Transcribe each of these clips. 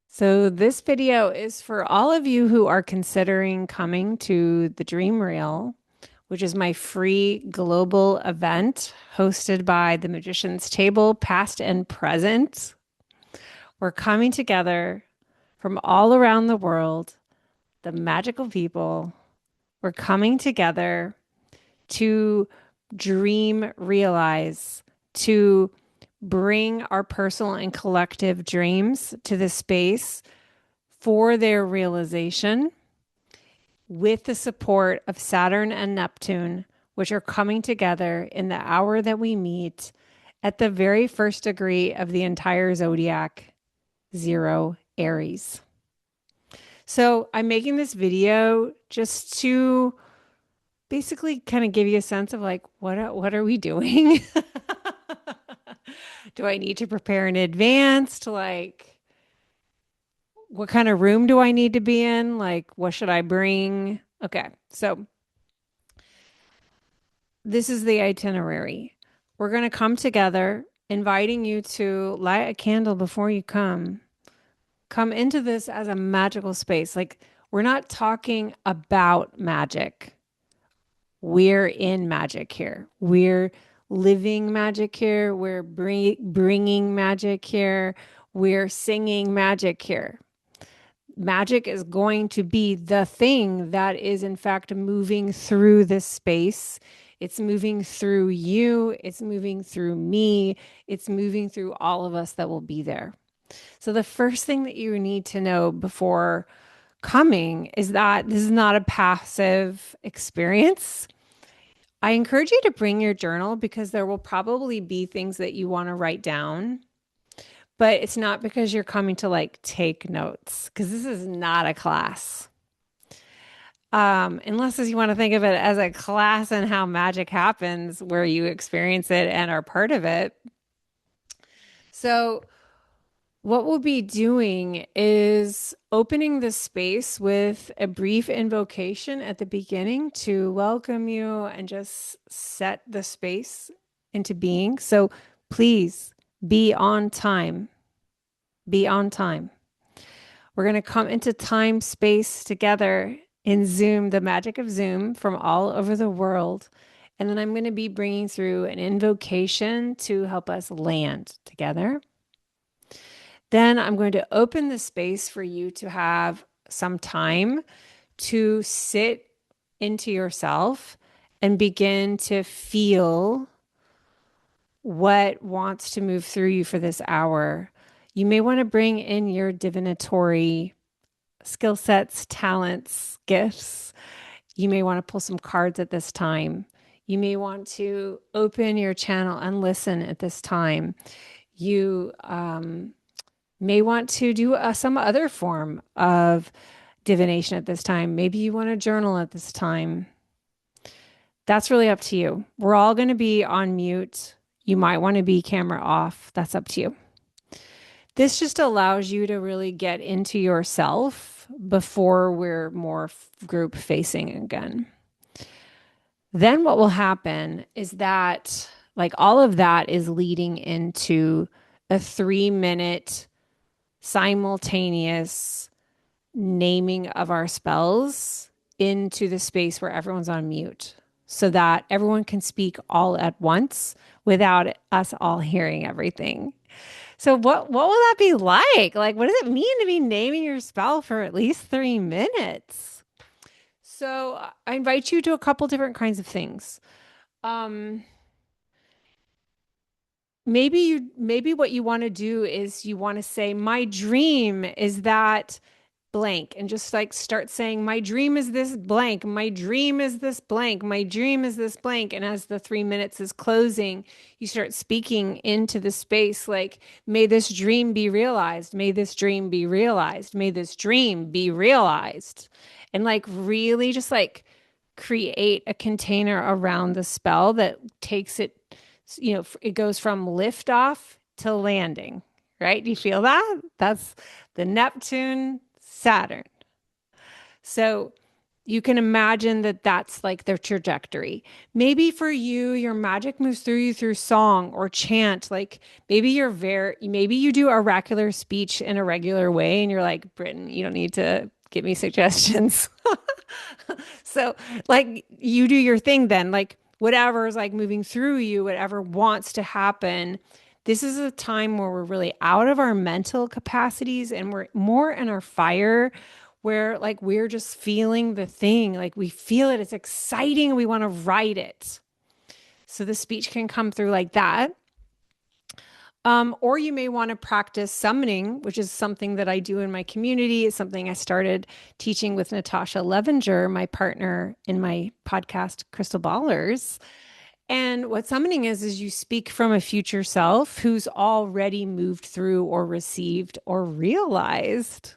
So this video is for all of you who are considering coming to the Dream Reel, which is my free global event hosted by the Magician's Table, past and present. We're coming together from all around the world, the magical people. We're coming together to dream realize, to bring our personal and collective dreams to this space for their realization with the support of Saturn and Neptune, which are coming together in the hour that we meet at the very first degree of the entire zodiac, zero Aries. So I'm making this video just to basically kind of give you a sense of like what are we doing? Do I need to prepare in advance to like what kind of room do I need to be in? Like, what should I bring? Okay, so this is the itinerary. We're going to come together, inviting you to light a candle before you come. Come into this as a magical space. Like, we're not talking about magic. We're in magic here. We're living magic here. We're bringing magic here. We're singing magic here. Magic is going to be the thing that is, in fact, moving through this space. It's moving through you. It's moving through me. It's moving through all of us that will be there. So, the first thing that you need to know before coming is that this is not a passive experience. I encourage you to bring your journal because there will probably be things that you want to write down, but it's not because you're coming to like take notes because this is not a class. Unless you want to think of it as a class and how magic happens where you experience it and are part of it. So, what we'll be doing is opening the space with a brief invocation at the beginning to welcome you and just set the space into being. So, please be on time. Be on time. We're going to come into time space together in Zoom, the magic of Zoom from all over the world. And then I'm going to be bringing through an invocation to help us land together. Then I'm going to open the space for you to have some time to sit into yourself and begin to feel what wants to move through you for this hour. You may want to bring in your divinatory skill sets, talents, gifts. You may want to pull some cards at this time. You may want to open your channel and listen at this time. You may want to do some other form of divination at this time. Maybe you want to journal at this time. That's really up to you. We're all going to be on mute. You might want to be camera off. That's up to you. This just allows you to really get into yourself before we're more group facing again. Then what will happen is that, like, all of that is leading into a 3 minute simultaneous naming of our spells into the space where everyone's on mute so that everyone can speak all at once without us all hearing everything. So what will that be like? Like, what does it mean to be naming your spell for at least 3 minutes? So I invite you to a couple different kinds of things. Um, maybe what you want to do is you want to say, my dream is that blank, and just like start saying, my dream is this blank, my dream is this blank, my dream is this blank. And as the 3 minutes is closing, you start speaking into the space like, may this dream be realized, may this dream be realized, may this dream be realized. And like really just like create a container around the spell that takes it, it goes from liftoff to landing, right? Do you feel that? That's the Neptune Saturn. So you can imagine that that's like their trajectory. Maybe for you, your magic moves through you through song or chant. Like maybe you do oracular speech in a regular way and you're like, Britain, you don't need to give me suggestions. So, like, you do your thing then, like, whatever is like moving through you, whatever wants to happen. This is a time where we're really out of our mental capacities and we're more in our fire, where like we're just feeling the thing. Like, we feel it, it's exciting, we want to write it. So, the speech can come through like that. Or you may want to practice summoning, which is something that I do in my community. It's something I started teaching with Natasha Levenger, my partner in my podcast, Crystal Ballers. And what summoning is you speak from a future self who's already moved through or received or realized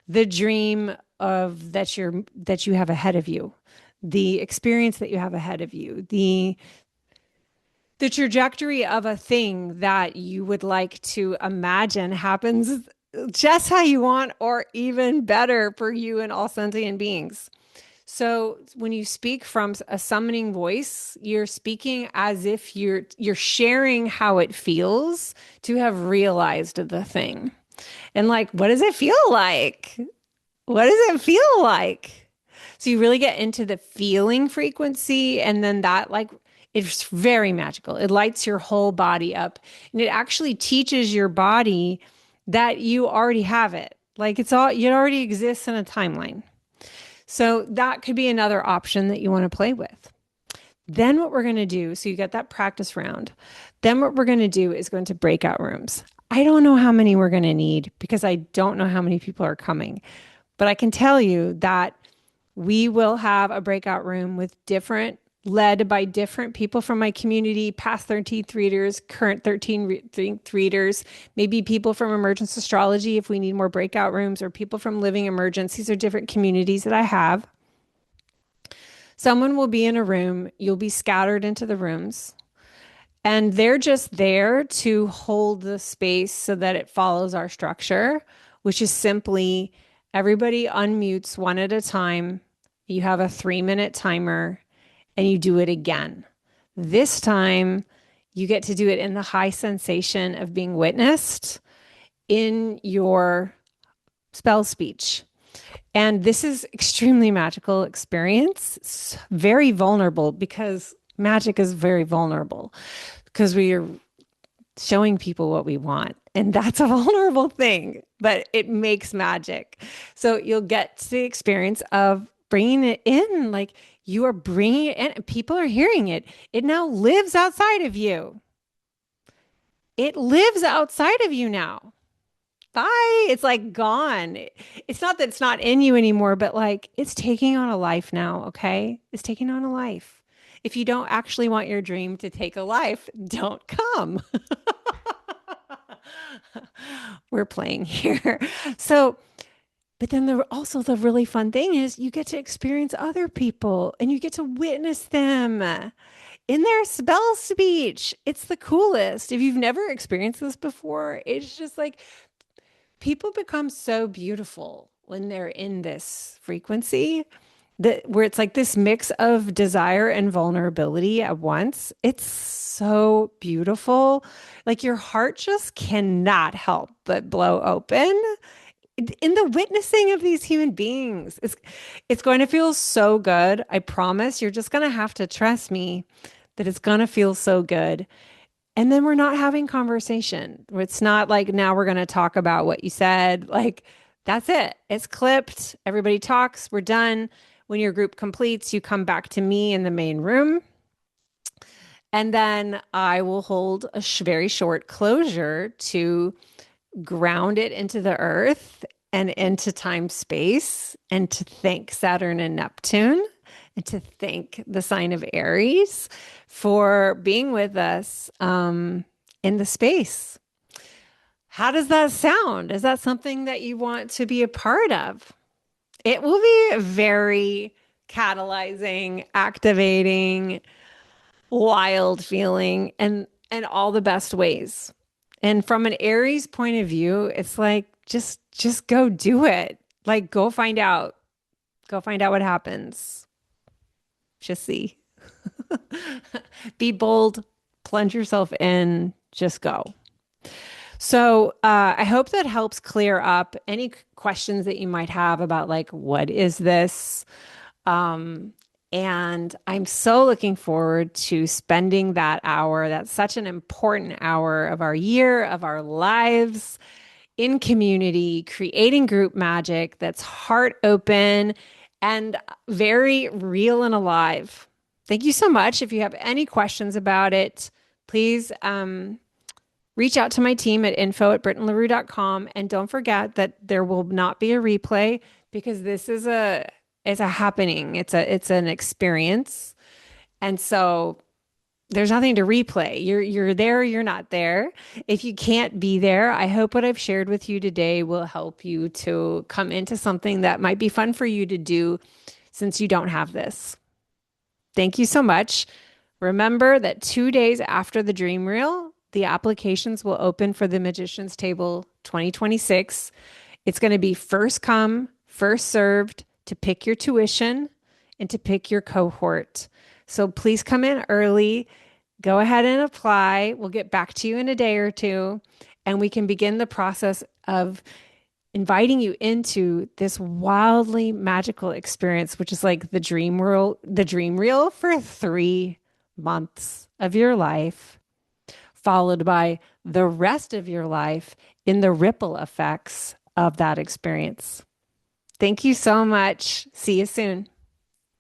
the dream of that you have ahead of you, the experience that you have ahead of you, the trajectory of a thing that you would like to imagine happens just how you want, or even better for you and all sentient beings. So when you speak from a summoning voice, you're speaking as if you're sharing how it feels to have realized the thing. And like, what does it feel like? What does it feel like? So you really get into the feeling frequency, and then that like it's very magical. It lights your whole body up, and it actually teaches your body that you already have it. Like it already exists in a timeline. So that could be another option that you want to play with. Then what we're going to do, so you get that practice round. Then what we're going to do is go into breakout rooms. I don't know how many we're going to need because I don't know how many people are coming. But I can tell you that we will have a breakout room with led by different people from my community, past 13th readers, current 13th readers, maybe people from Emergence Astrology if we need more breakout rooms, or people from Living Emergence. These are different communities that I have. Someone will be in a room, you'll be scattered into the rooms, and they're just there to hold the space so that it follows our structure, which is simply everybody unmutes one at a time. You have a 3-minute timer and you do it again. This time, you get to do it in the high sensation of being witnessed in your spell speech. And this is extremely magical experience. It's very vulnerable because magic is very vulnerable because we are showing people what we want. And that's a vulnerable thing, but it makes magic. So you'll get to the experience of bringing it in, like you are bringing it in, and people are hearing it. It now lives outside of you. It lives outside of you now. Bye. It's like gone. It's not that it's not in you anymore, but like it's taking on a life now. Okay. It's taking on a life. If you don't actually want your dream to take a life, don't come. We're playing here. So, but then also the really fun thing is you get to experience other people and you get to witness them in their spell speech. It's the coolest. If you've never experienced this before, it's just like people become so beautiful when they're in this frequency, that where it's like this mix of desire and vulnerability at once. It's so beautiful. Like your heart just cannot help but blow open in the witnessing of these human beings. It's going to feel so good. I promise. You're just going to have to trust me that it's going to feel so good. And then we're not having conversation. It's not like now we're going to talk about what you said. Like that's it. It's clipped. Everybody talks. We're done. When your group completes, you come back to me in the main room. And then I will hold a very short closure to ground it into the earth and into time space, and to thank Saturn and Neptune, and to thank the sign of Aries for being with us in the space. How does that sound? Is that something that you want to be a part of? It will be very catalyzing, activating, wild feeling, and all the best ways. And from an Aries point of view, it's like just go do it. Like go find out. Go find out what happens. Just see. Be bold, plunge yourself in, just go. So, I hope that helps clear up any questions that you might have about, like, what is this? Um, and I'm so looking forward to spending that hour. That's such an important hour of our year, of our lives in community, creating group magic that's heart open and very real and alive. Thank you so much. If you have any questions about it, please reach out to my team at info@brittonlarue.com. And don't forget that there will not be a replay because this is a happening. It's an experience. And so there's nothing to replay. You're there, you're not there. If you can't be there, I hope what I've shared with you today will help you to come into something that might be fun for you to do since you don't have this. Thank you so much. Remember that 2 days after the dream reel, the applications will open for the Magician's Table 2026. It's going to be first come, first served to pick your tuition and to pick your cohort. So please come in early. Go ahead and apply. We'll get back to you in a day or two, and we can begin the process of inviting you into this wildly magical experience, which is like the dream reel for 3 months of your life, followed by the rest of your life in the ripple effects of that experience. Thank you so much. See you soon.